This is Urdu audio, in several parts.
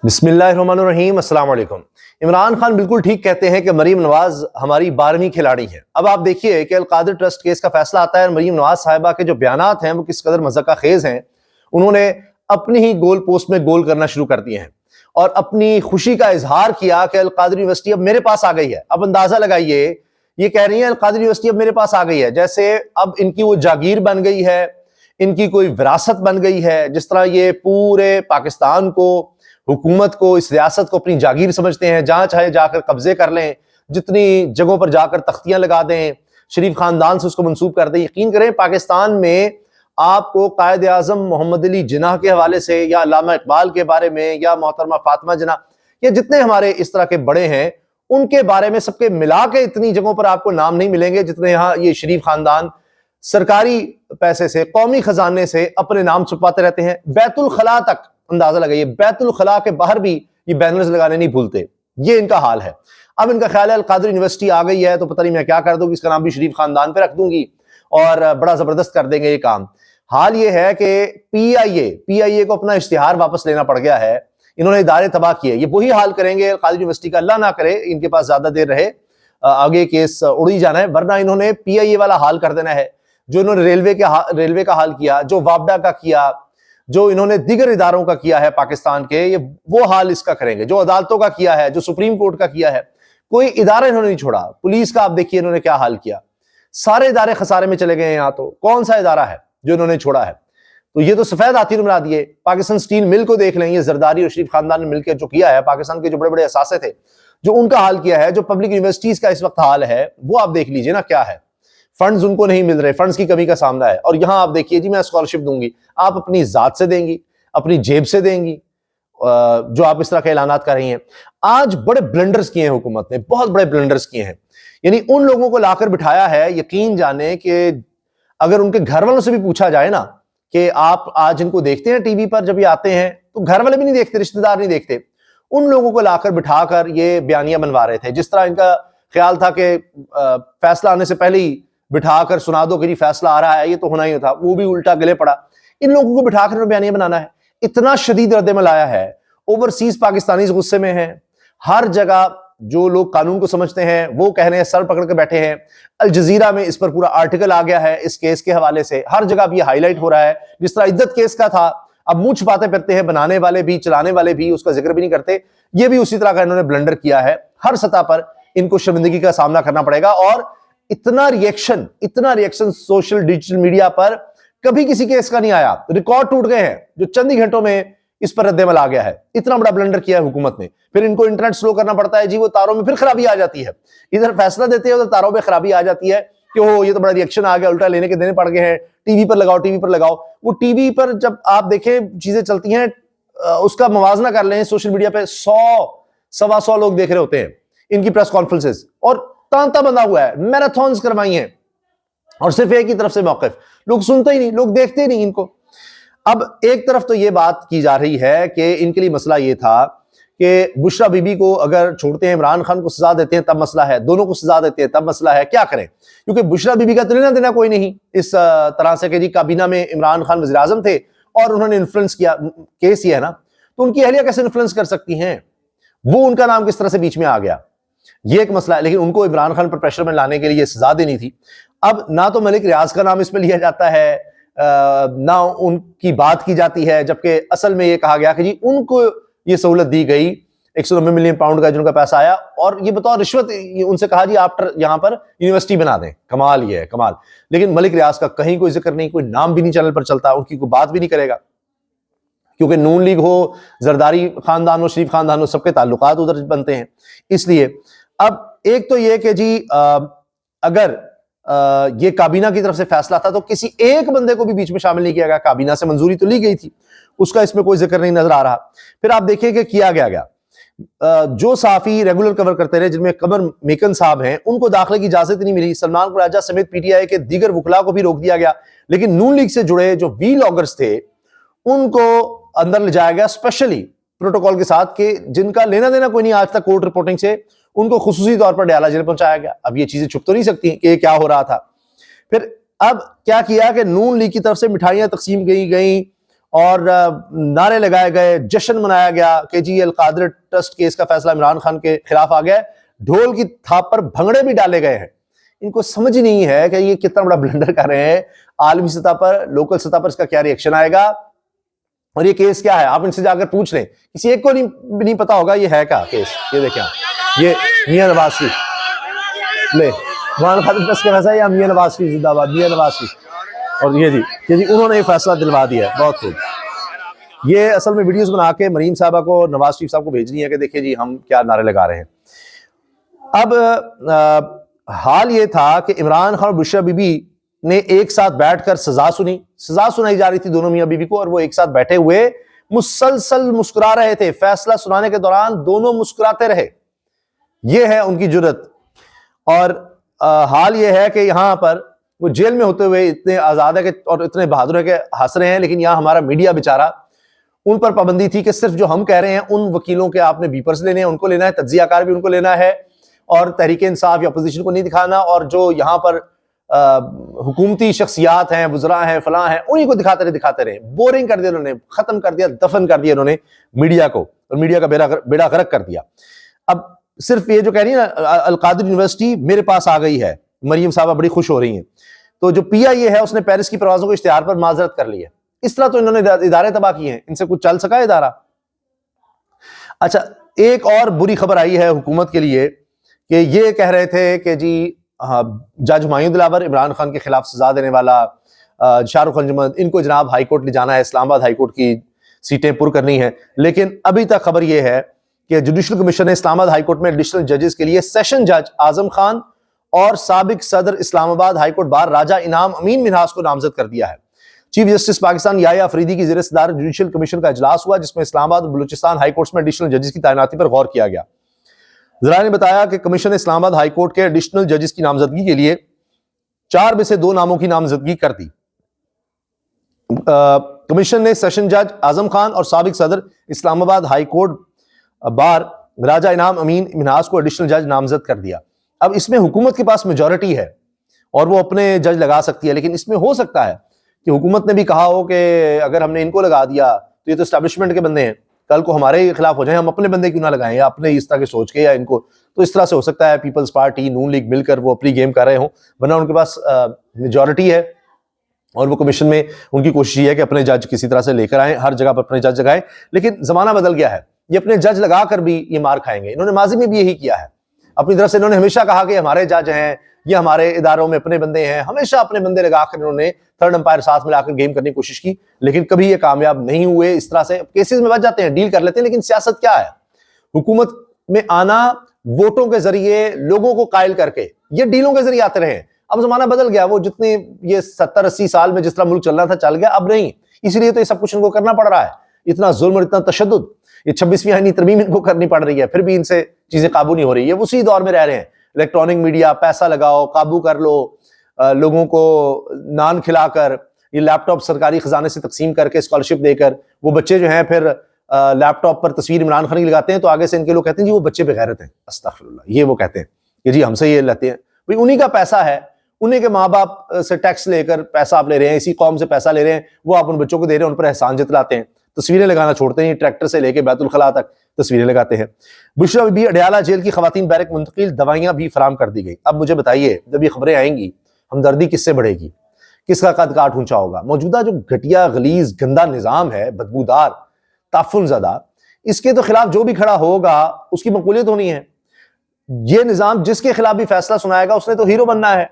بسم اللہ الرحمن الرحیم۔ السلام علیکم۔ عمران خان بالکل ٹھیک کہتے ہیں کہ مریم نواز ہماری 12ویں کھلاڑی ہیں۔ اب آپ دیکھیے کہ القادر ٹرسٹ کیس کا فیصلہ آتا ہے اور مریم نواز صاحبہ کے جو بیانات ہیں وہ کس قدر مضحکہ خیز ہیں۔ انہوں نے اپنی ہی گول پوسٹ میں گول کرنا شروع کر دیے ہیں اور اپنی خوشی کا اظہار کیا کہ القادر یونیورسٹی اب میرے پاس آ گئی ہے۔ اب اندازہ لگائیے، یہ کہہ رہی ہیں القادر یونیورسٹی اب میرے پاس آ گئی ہے، جیسے اب ان کی وہ جاگیر بن گئی ہے، ان کی کوئی وراثت بن گئی ہے۔ جس طرح یہ پورے پاکستان کو، حکومت کو، اس ریاست کو اپنی جاگیر سمجھتے ہیں، جہاں چاہے جا کر قبضے کر لیں، جتنی جگہوں پر جا کر تختیاں لگا دیں، شریف خاندان سے اس کو منسوب کر دیں۔ یقین کریں پاکستان میں آپ کو قائد اعظم محمد علی جناح کے حوالے سے یا علامہ اقبال کے بارے میں یا محترمہ فاطمہ جناح یا جتنے ہمارے اس طرح کے بڑے ہیں ان کے بارے میں سب کے ملا کے اتنی جگہوں پر آپ کو نام نہیں ملیں گے جتنے یہاں یہ شریف خاندان سرکاری پیسے سے، قومی خزانے سے اپنے نام چھپاتے رہتے ہیں۔ بیت الخلاء تک اندازہ لگائیے، بیت الخلاء کے باہر بھی یہ بینرز لگانے نہیں بھولتے۔ یہ ان کا حال ہے۔ اب ان کا خیال ہے القادر یونیورسٹی آ گئی ہے تو پتہ نہیں میں کیا کر دوں گی، اس کا نام بھی شریف خاندان پہ رکھ دوں گی اور بڑا زبردست کر دیں گے یہ کام۔ حال یہ ہے کہ پی آئی اے کو اپنا اشتہار واپس لینا پڑ گیا ہے۔ انہوں نے ادارے تباہ کیے، یہ وہی حال کریں گے القادر یونیورسٹی کا، اللہ نہ کرے ان کے پاس زیادہ دیر رہے، آگے کیس اڑی جانا ہے، ورنہ انہوں نے پی آئی اے والا حال کر دینا ہے جو انہوں نے ریلوے کا حال کیا، جو وابڈا کا کیا، جو انہوں نے دیگر اداروں کا کیا ہے پاکستان کے، یہ وہ حال اس کا کریں گے، جو عدالتوں کا کیا ہے، جو سپریم کورٹ کا کیا ہے۔ کوئی ادارہ انہوں نے نہیں چھوڑا۔ پولیس کا آپ دیکھیے انہوں نے کیا حال کیا، سارے ادارے خسارے میں چلے گئے ہیں۔ یہاں تو کون سا ادارہ ہے جو انہوں نے چھوڑا ہے؟ تو یہ تو سفید ہاتھی نے بنا دیے۔ پاکستان سٹیل مل کو دیکھ لیں، یہ زرداری اور شریف خاندان نے مل کے جو کیا ہے، پاکستان کے جو بڑے بڑے اثاثے تھے جو ان کا حال کیا ہے، جو پبلک یونیورسٹیز کا اس وقت حال ہے وہ آپ دیکھ لیجئے نا کیا ہے۔ فنڈز ان کو نہیں مل رہے، فنڈز کی کمی کا سامنا ہے۔ اور یہاں آپ دیکھیے جی میں اسکالرشپ دوں گی، آپ اپنی ذات سے دیں گی، اپنی جیب سے دیں گی، جو آپ اس طرح کے اعلانات کر رہی ہیں۔ آج بڑے بلنڈرز کیے ہیں حکومت نے، بہت بڑے بلنڈرز کیے ہیں۔ یعنی ان لوگوں کو لا کر بٹھایا ہے، یقین جانے کہ اگر ان کے گھر والوں سے بھی پوچھا جائے نا کہ آپ آج ان کو دیکھتے ہیں ٹی وی پر جب یہ آتے ہیں، تو گھر والے بھی نہیں دیکھتے، رشتہ دار نہیں دیکھتے۔ ان لوگوں کو لا کر بٹھا کر یہ بیانیہ بنوا رہے تھے۔ جس طرح ان کا خیال تھا کہ فیصلہ آنے سے پہلے ہی بٹھا کر سنا دو کہ جی فیصلہ آ رہا ہے، یہ تو ہونا ہی تھا، وہ بھی الٹا گلے پڑا۔ ان لوگوں کو بٹھا کر بیانیہ بنانا ہے۔ اتنا شدید رد عمل آیا ہے، اوورسیز پاکستانیز غصے میں ہیں، ہر جگہ جو لوگ قانون کو سمجھتے ہیں وہ کہہ رہے ہیں، سر پکڑ کے بیٹھے ہیں۔ الجزیرہ میں اس پر پورا آرٹیکل آ گیا ہے اس کیس کے حوالے سے، ہر جگہ اب یہ ہائی لائٹ ہو رہا ہے۔ جس طرح عدت کیس کا تھا، اب منہ چھپاتے پھرتے ہیں بنانے والے بھی، چلانے والے بھی، اس کا ذکر بھی نہیں کرتے۔ یہ بھی اسی طرح کا انہوں نے بلنڈر کیا ہے۔ ہر سطح پر ان کو شرمندگی کا سامنا کرنا پڑے گا۔ اور اتنا ریئیکشن سوشل ڈیجیٹل میڈیا پر کبھی کسی کیس کا نہیں آیا۔ ریکارڈ ٹوٹ گئے ہیں جو چند ہی گھنٹوں میں اس پر رد عمل آ گیا ہے۔ اتنا بڑا بلنڈر کیا ہے حکومت نے۔ پھر ان کو انٹرنیٹ سلو کرنا پڑتا ہے، جی وہ تاروں میں پھر خرابی آ جاتی ہے۔ ادھر فیصلہ دیتے ہیں، ادھر تاروں میں خرابی آ جاتی ہے کہ وہ یہ تو بڑا ریئیکشن آ گیا، الٹا لینے کے دینے پڑ گئے ہیں، ٹی وی پر لگاؤ۔ وہ ٹی وی پر جب آپ دیکھیں چیزیں چلتی ہیں، اس کا موازنہ کر لیں، سوشل میڈیا پہ 100-125 لوگ دیکھ رہے ہوتے ہیں ان کی پریس کانفرنسز، اور تانتا بندہ ہوا ہے، میراتھونز کروائی ہیں، اور صرف ایک ہی طرف سے موقف، لوگ سنتے ہی نہیں، لوگ دیکھتے ہی نہیں ان کو۔ اب ایک طرف تو یہ بات کی جا رہی ہے کہ ان کے لیے مسئلہ یہ تھا کہ بشرا بی بی کو اگر چھوڑتے ہیں، عمران خان کو سزا دیتے ہیں تب مسئلہ ہے، دونوں کو سزا دیتے ہیں تب مسئلہ ہے، کیا کریں؟ کیونکہ بشرا بی بی کا تو لینا دینا کوئی نہیں اس طرح سے کہ جی کابینہ میں عمران خان وزیر اعظم تھے اور انہوں نے انفلوئنس کیا، کیس یہ ہے نا، تو ان کی اہلیہ کیسے انفلوئنس کر سکتی ہیں؟ وہ ان کا نام کس طرح سے بیچ میں آ گیا، یہ ایک مسئلہ ہے۔ لیکن ان کو عمران خان پر پریشر میں لانے کے لیے سزا دینی تھی۔ اب نہ تو ملک ریاض کا نام اس میں لیا جاتا ہے، نہ ان کی بات کی جاتی ہے، جبکہ اصل میں یہ کہا گیا کہ جی ان کو یہ سہولت دی گئی 190 ملین پاؤنڈ کا جن کا پیسہ آیا، اور یہ بطور رشوت ان سے کہا جی آپ یہاں پر یونیورسٹی بنا دیں۔ کمال یہ ہے، کمال۔ لیکن ملک ریاض کا کہیں کوئی ذکر نہیں، کوئی نام بھی نہیں چینل پر چلتا، ان کی کوئی بات بھی نہیں کرے گا، کیونکہ نون لیگ ہو، زرداری خاندان ہو، شریف خاندان ہو، سب کے تعلقات ادھر بنتے ہیں۔ اس لیے اب ایک تو یہ کہ جی اگر یہ کابینہ کی طرف سے فیصلہ تھا تو کسی ایک بندے کو بھی بیچ میں شامل نہیں کیا گیا، کابینہ سے منظوری تو لی گئی تھی، اس کا اس میں کوئی ذکر نہیں نظر آ رہا۔ پھر آپ دیکھیں کہ کیا گیا جو صحافی ریگولر کور کرتے رہے، جن میں قمر میکن صاحب ہیں، ان کو داخلے کی اجازت نہیں ملی۔ سلمان قراجہ سمیت پی ٹی آئی کے دیگر وکلاء کو بھی روک دیا گیا، لیکن نون لیگ سے جڑے جو وی لاگرز تھے ان کو اندر لے جایا گیا اسپیشلی پروٹوکول کے ساتھ، کہ جن کا لینا دینا کوئی نہیں آج تک کورٹ رپورٹنگ سے، ان کو خصوصی طور پر ڈیالہ جیل پہنچایا گیا۔ اب یہ چیزیں چھپ تو نہیں سکتی کہ یہ کیا ہو رہا تھا۔ پھر اب کیا کیا کہ نون لیگ کی طرف سے مٹھائیاں تقسیم کی گئیں اور نعرے لگائے گئے, جشن منایا گیا کہ جی القادری ٹرسٹ کیس کا فیصلہ عمران خان کے خلاف آ گیا ہے, ڈھول کی تھاپ پر بھنگڑے بھی ڈالے گئے ہیں. ان کو سمجھ نہیں ہے کہ یہ کتنا بڑا بلنڈر کر رہے ہیں. عالمی سطح پر, لوکل سطح پر اس کا کیا ریئیکشن آئے گا, اور یہ کیس کیا ہے آپ ان سے جا کر پوچھ لیں, کسی ایک کو نہیں پتا ہوگا یہ ہے کیا کیس. یہ دیکھیں یہ میاں نواز شریف لے عمران خان ٹرسٹ کا فیصلہ, یا میاں نواز شریف زندہ باد, میاں نواز شریف, اور یہ جی انہوں نے یہ فیصلہ دلوا دیا ہے. بہت خوب. یہ اصل میں ویڈیوز بنا کے مریم صاحبہ کو, نواز شریف صاحب کو بھیجنی ہے کہ دیکھیں جی ہم کیا نعرے لگا رہے ہیں. اب حال یہ تھا کہ عمران خان اور بشرا بی بی نے ایک ساتھ بیٹھ کر سزا سنائی جا رہی تھی دونوں میاں بیوی کو, اور وہ ایک ساتھ بیٹھے ہوئے مسلسل مسکرا رہے تھے. فیصلہ سنانے کے دوران دونوں مسکراتے رہے. یہ ہے ان کی جرت. اور حال یہ ہے کہ یہاں پر وہ جیل میں ہوتے ہوئے اتنے آزاد ہے اور اتنے بہادر ہے کہ ہنس رہے ہیں, لیکن یہاں ہمارا میڈیا بیچارہ, ان پر پابندی تھی کہ صرف جو ہم کہہ رہے ہیں ان وکیلوں کے آپ نے بیپرز لینے ہیں, ان کو لینا ہے, تجزیہ کار بھی ان کو لینا ہے, اور تحریک انصاف یا اپوزیشن کو نہیں دکھانا, اور جو یہاں پر حکومتی شخصیات ہیں, وزراء ہیں, فلاں ہیں, انہی کو دکھاتے رہے. بورنگ کر دیا انہوں نے, ختم کر دیا, دفن کر دیا انہوں نے میڈیا کو, اور میڈیا کا بیڑا غرق کر دیا. اب صرف یہ جو کہہ رہی ہے نا القادری یونیورسٹی میرے پاس آ گئی ہے, مریم صاحبہ بڑی خوش ہو رہی ہیں, تو جو پی آئی اے ہے اس نے پیرس کی پروازوں کو اشتہار پر معذرت کر لی ہے. اس طرح تو انہوں نے ادارے تباہ کیے ہیں, ان سے کچھ چل سکا ادارہ. اچھا ایک اور بری خبر آئی ہے حکومت کے لیے کہ یہ کہہ رہے تھے کہ جی جج ہمایوں دلاور عمران خان کے خلاف سزا دینے والا شاہ رخ انجمن, ان کو جناب ہائی کورٹ لے جانا ہے, اسلام آباد ہائی کورٹ کی سیٹیں پر کرنی ہیں. لیکن ابھی تک خبر یہ ہے کہ جوڈیشل کمیشن نے اسلام آباد ہائی کورٹ میں ایڈیشنل ججز کے لیے سیشن جج اعظم خان اور سابق صدر اسلام آباد ہائی کورٹ بار راجہ انعام امین منہاس کو نامزد کر دیا ہے. چیف جسٹس پاکستان یحییٰ افریدی کی زیر صدارت جوڈیشل کمیشن کا اجلاس ہوا, جس میں اسلام آباد اور بلوچستان ہائی کورٹس میں ایڈیشنل ججز کی تعیناتی پر غور کیا گیا. ذرائع نے بتایا کہ کمیشن نے اسلام آباد ہائی کورٹ کے ایڈیشنل ججز کی نامزدگی کے لیے 4 میں سے 2 ناموں کی نامزدگی کر دی. کمیشن نے سیشن جج اعظم خان اور سابق صدر اسلام آباد ہائی کورٹ بار راجہ انعام امین منہاس کو ایڈیشنل جج نامزد کر دیا. اب اس میں حکومت کے پاس میجورٹی ہے اور وہ اپنے جج لگا سکتی ہے, لیکن اس میں ہو سکتا ہے کہ حکومت نے بھی کہا ہو کہ اگر ہم نے ان کو لگا دیا تو یہ تو اسٹیبلشمنٹ کے بندے ہیں, کل کو ہمارے خلاف ہو جائیں, ہم اپنے بندے کیوں نہ لگائیں, یا اپنے اس طرح کے سوچ کے, یا ان کو تو اس طرح سے ہو سکتا ہے پیپلز پارٹی نون لیگ مل کر وہ اپنی گیم کر رہے ہوں, ورنہ ان کے پاس میجورٹی ہے اور وہ کمیشن میں ان کی کوشش یہ ہے کہ اپنے جج کسی طرح سے لے کر آئیں, ہر جگہ پر اپنے جج لگائیں. لیکن زمانہ بدل گیا ہے, یہ اپنے جج لگا کر بھی یہ مار کھائیں گے. انہوں نے ماضی میں بھی یہی کیا ہے, اپنی طرف سے انہوں نے ہمیشہ کہا کہ ہمارے جج ہیں, یہ ہمارے اداروں میں اپنے بندے ہیں, ہمیشہ اپنے بندے لگا کر انہوں نے تھرڈ امپائر ساتھ ملا کر گیم کرنے کی کوشش کی, لیکن کبھی یہ کامیاب نہیں ہوئے. اس طرح سے کیسز میں بچ جاتے ہیں, ڈیل کر لیتے ہیں, لیکن سیاست کیا ہے, حکومت میں آنا ووٹوں کے ذریعے, لوگوں کو قائل کر کے, یہ ڈیلوں کے ذریعے آتے رہے. اب زمانہ بدل گیا, وہ جتنے یہ 70-80 سال میں جس طرح ملک چل رہا تھا چل گیا, اب نہیں. اس لیے تو یہ سب کچھ ان کو کرنا پڑ رہا ہے, اتنا ظلم اور اتنا تشدد, یہ 26ویں آئینی ترمیم ان کو کرنی پڑ رہی ہے, پھر بھی ان سے چیزیں قابو نہیں ہو رہی. یہ اسی دور میں رہ رہے ہیں, الیکٹرانک میڈیا, پیسہ لگاؤ, قابو کر لو, لوگوں کو نان کھلا کر, یہ لیپ ٹاپ سرکاری خزانے سے تقسیم کر کے اسکالرشپ دے کر, وہ بچے جو ہیں پھر لیپ ٹاپ پر تصویر عمران خان کی لگاتے ہیں, تو آگے سے ان کے لوگ کہتے ہیں جی وہ بچے بغیرت ہیں, استغفر اللہ, یہ وہ کہتے ہیں کہ جی ہم سے یہ لیتے ہیں. بھئی انہی کا پیسہ ہے, انہیں کے ماں باپ سے ٹیکس لے کر پیسہ آپ لے رہے ہیں, اسی قوم سے پیسہ لے رہے ہیں, وہ آپ ان بچوں کو دے رہے ہیں, ان پر احسان جتلاتے ہیں, تصویریں لگانا چھوڑتے ہیں, ٹریکٹر سے لے کے بیت الخلاء تک تصویریں لگاتے ہیں. بشرا بی بی اڈیالہ جیل کی خواتین بیرک منتقل, دوائیاں بھی فراہم کر دی گئی. اب مجھے بتائیے جب یہ خبریں آئیں گی ہمدردی کس سے بڑھے گی, کس کا قد کاٹ اونچا ہوگا؟ موجودہ جو گھٹیا غلیظ گندا نظام ہے, بدبودار, تعفن زدہ, اس کے تو خلاف جو بھی کھڑا ہوگا اس کی مقبولیت ہونی ہے. یہ نظام جس کے خلاف بھی فیصلہ سنائے گا اس نے تو ہیرو بننا ہے.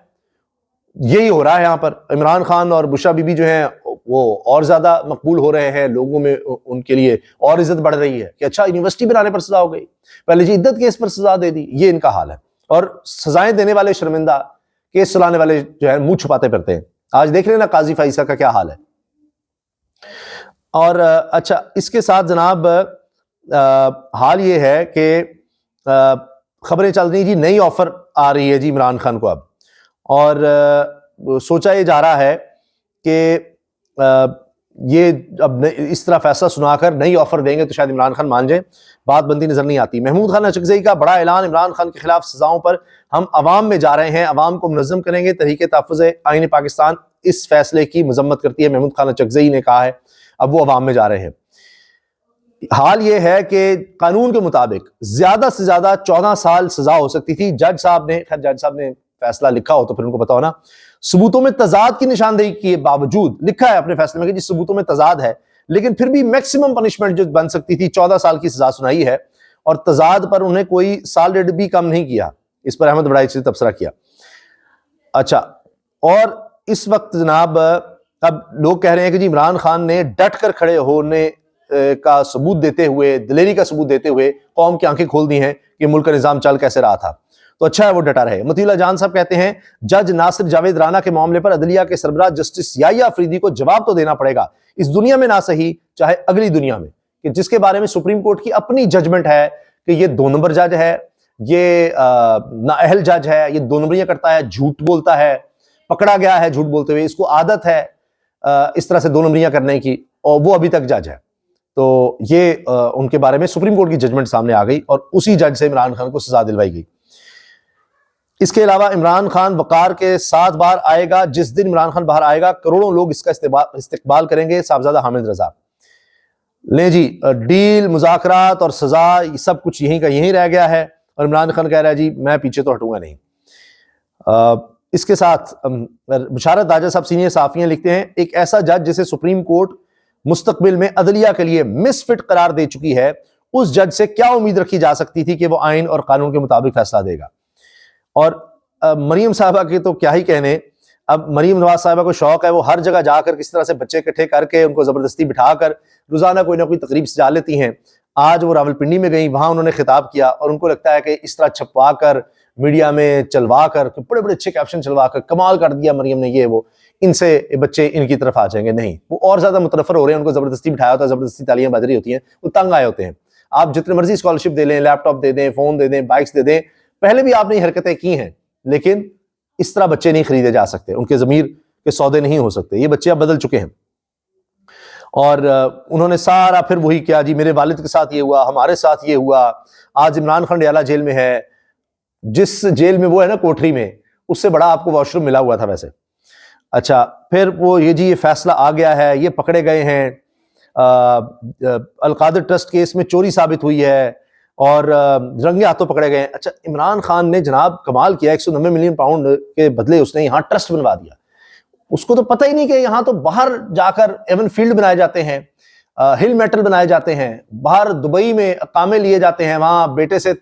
یہی ہو رہا ہے یہاں پر. عمران خان اور بشرا بی بی جو ہیں وہ اور زیادہ مقبول ہو رہے ہیں, لوگوں میں ان کے لیے اور عزت بڑھ رہی ہے کہ اچھا یونیورسٹی بنانے پر سزا ہو گئی, پہلے جی عدت کیس پر سزا دے دی. یہ ان کا حال ہے, اور سزائیں دینے والے شرمندہ, کیس چلانے والے جو ہے منہ چھپاتے پھرتے ہیں. آج دیکھ لینا قاضی فائزہ کا کیا حال ہے. اور اچھا اس کے ساتھ جناب حال یہ ہے کہ خبریں چل رہی جی نئی آفر آ رہی ہے جی عمران خان کو اب, اور سوچا یہ جا رہا ہے کہ یہ اب اس طرح فیصلہ سنا کر نئی آفر دیں گے تو شاید عمران خان مان جائیں. بات بندی نظر نہیں آتی. محمود خان اچکزئی کا بڑا اعلان, عمران خان کے خلاف سزاؤں پر ہم عوام میں جا رہے ہیں, عوام کو منظم کریں گے. تحریک تحفظ آئین پاکستان اس فیصلے کی مذمت کرتی ہے. محمود خان اچکزئی نے کہا ہے اب وہ عوام میں جا رہے ہیں۔ حال یہ ہے کہ قانون کے مطابق زیادہ سے زیادہ 14 سال سزا ہو سکتی تھی۔ جج صاحب نے فیصلہ لکھا ہو تو پھر ان کو پتا ہونا، ثبوتوں میں تضاد کی نشاندہی کے باوجود لکھا ہے اپنے فیصلے میں کہ جس ثبوتوں میں تضاد ہے، لیکن پھر بھی میکسیمم پنشمنٹ جو بن سکتی تھی 14 سال کی سزا سنائی ہے، اور تضاد پر انہیں کوئی سال ڈیڑھ بھی کم نہیں کیا۔ اس پر احمد بڑائی سے تبصرہ کیا۔ اچھا، اور اس وقت جناب اب لوگ کہہ رہے ہیں کہ جی عمران خان نے ڈٹ کر کھڑے ہونے کا ثبوت دیتے ہوئے، دلیری کا ثبوت دیتے ہوئے قوم کی آنکھیں کھول دی ہیں کہ ملک کا نظام چل کیسے رہا تھا، تو اچھا ہے وہ ڈٹا رہے۔ مطیع اللہ جان صاحب کہتے ہیں جج ناصر جاوید رانا کے معاملے پر عدلیہ کے سربراہ جسٹس یحییٰ افریدی کو جواب تو دینا پڑے گا، اس دنیا میں نہ صحیح چاہے اگلی دنیا میں، کہ جس کے بارے میں سپریم کورٹ کی اپنی ججمنٹ ہے کہ یہ 2 نمبر جج ہے، یہ نااہل جج ہے، یہ 2 نمبریاں کرتا ہے، جھوٹ بولتا ہے، پکڑا گیا ہے جھوٹ بولتے ہوئے، اس کو عادت ہے اس طرح سے 2 نمبریاں کرنے کی، اور وہ ابھی تک جج ہے۔ تو یہ ان کے بارے میں سپریم کورٹ کی ججمنٹ سامنے آ گئی اور اسی جج سے عمران خان کو سزا دلوائی گئی۔ اس کے علاوہ عمران خان وقار کے ساتھ باہر آئے گا، جس دن عمران خان باہر آئے گا کروڑوں لوگ اس کا استقبال کریں گے، صاحبزادہ حامد رضا۔ لیں جی، ڈیل، مذاکرات اور سزا سب کچھ یہیں کا یہیں رہ گیا ہے، اور عمران خان کہہ رہا ہے جی میں پیچھے تو ہٹوں گا نہیں۔ اس کے ساتھ بشارت راجہ صاحب سینئر صحافی ہیں، لکھتے ہیں ایک ایسا جج جسے سپریم کورٹ مستقبل میں عدلیہ کے لیے مس فٹ قرار دے چکی ہے، اس جج سے کیا امید رکھی جا سکتی تھی کہ وہ آئین اور قانون کے مطابق فیصلہ دے گا۔ اور مریم صاحبہ کے تو کیا ہی کہنے، اب مریم نواز صاحبہ کو شوق ہے وہ ہر جگہ جا کر کس طرح سے بچے اکٹھے کر کے ان کو زبردستی بٹھا کر روزانہ کوئی نہ کوئی تقریب سجا لیتی ہیں۔ آج وہ راولپنڈی میں گئیں، وہاں انہوں نے خطاب کیا، اور ان کو لگتا ہے کہ اس طرح چھپوا کر میڈیا میں چلوا کر بڑے بڑے اچھے کیپشن چلوا کر کمال کر دیا مریم نے، یہ وہ، ان سے بچے ان کی طرف آ جائیں گے۔ نہیں، وہ اور زیادہ متنفر ہو رہے ہیں، ان کو زبردستی بٹھایا ہوتا ہے، زبردستی تالیاں بج رہی ہوتی ہیں، وہ تنگ آئے ہوتے ہیں۔ آپ جتنے مرضی اسکالرشپ دے لیں، لیپ ٹاپ دے دیں، فون دے دیں، بائکس دے دیں، پہلے بھی آپ نے یہ حرکتیں کی ہیں، لیکن اس طرح بچے نہیں خریدے جا سکتے، ان کے ضمیر کے سودے نہیں ہو سکتے۔ یہ بچے اب بدل چکے ہیں، اور انہوں نے سارا پھر وہی کیا، جی میرے والد کے ساتھ یہ ہوا، ہمارے ساتھ یہ ہوا۔ آج عمران خان ڈیالہ جیل میں ہے، جس جیل میں وہ ہے نا کوٹری میں، اس سے بڑا آپ کو واش روم ملا ہوا تھا ویسے۔ اچھا، پھر وہ یہ فیصلہ آ گیا ہے، یہ پکڑے گئے ہیں، القادر ٹرسٹ کیس میں چوری ثابت ہوئی ہے اور رنگے ہاتھوں پکڑے گئے ہیں۔ اچھا، عمران خان نے جناب کمال کیا، 190 ملین پاؤنڈ کے بدلے اس نے یہاں ٹرسٹ بنوا دیا۔ اس کو تو پتہ ہی نہیں کہ یہاں تو باہر جا کر ایون فیلڈ بنائے جاتے ہیں، ہل میٹل بنائے جاتے ہیں، باہر دبئی میں اقامے لیے جاتے ہیں، وہاں بیٹے سے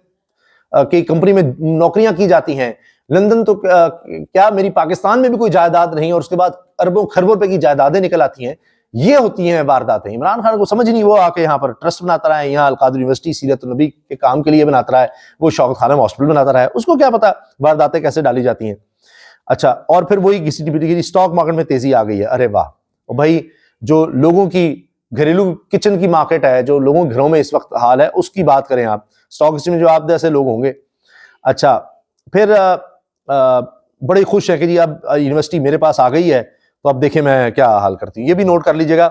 کی کمپنی میں نوکریاں کی جاتی ہیں، لندن تو کیا میری پاکستان میں بھی کوئی جائیداد نہیں، اور اس کے بعد اربوں خربوں روپے کی جائیدادیں نکل آتی ہیں۔ یہ ہوتی ہیں وارداتیں۔ عمران خان کو سمجھ نہیں، وہ آ کے یہاں پر ٹرسٹ بناتا رہا ہے، یہاں القادر یونیورسٹی سیرت النبی کے کام کے لیے بناتا رہا ہے، وہ شوکت خانم ہاسپٹل بناتا رہا ہے، اس کو کیا پتا وارداتیں کیسے ڈالی جاتی ہیں۔ اچھا، اور پھر وہی کسی کی اسٹاک مارکیٹ میں تیزی آ گئی ہے۔ ارے واہ، اور بھائی جو لوگوں کی گھریلو کچن کی مارکیٹ ہے، جو لوگوں کے گھروں میں اس وقت حال ہے، اس کی بات کریں آپ، اسٹاک ایکسچینج میں جو آپ جیسے لوگ ہوں گے۔ اچھا، پھر بڑی خوش ہے کہ جی اب یونیورسٹی میرے پاس آ گئی ہے، تو اب دیکھیں میں کیا حال کرتی ہوں۔ یہ بھی نوٹ کر لیجیے گا،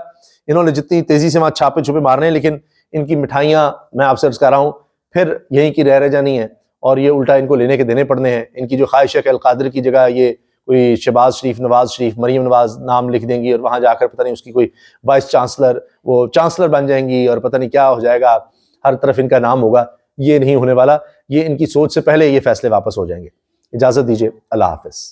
انہوں نے جتنی تیزی سے وہاں چھاپے چھپے مارنے ہیں، لیکن ان کی مٹھائیاں میں آپ سے عرض کر رہا ہوں پھر یہیں کی رہ جانی ہے، اور یہ الٹا ان کو لینے کے دینے پڑنے ہیں۔ ان کی جو خواہش ہے کہ القادر کی جگہ یہ کوئی شہباز شریف، نواز شریف، مریم نواز نام لکھ دیں گی، اور وہاں جا کر پتہ نہیں اس کی کوئی وائس چانسلر، وہ چانسلر بن جائیں گی، اور پتہ نہیں کیا ہو جائے گا، ہر طرف ان کا نام ہوگا۔ یہ نہیں ہونے والا، یہ ان کی سوچ سے پہلے یہ فیصلے واپس ہو جائیں گے۔ اجازت دیجیے، اللہ حافظ۔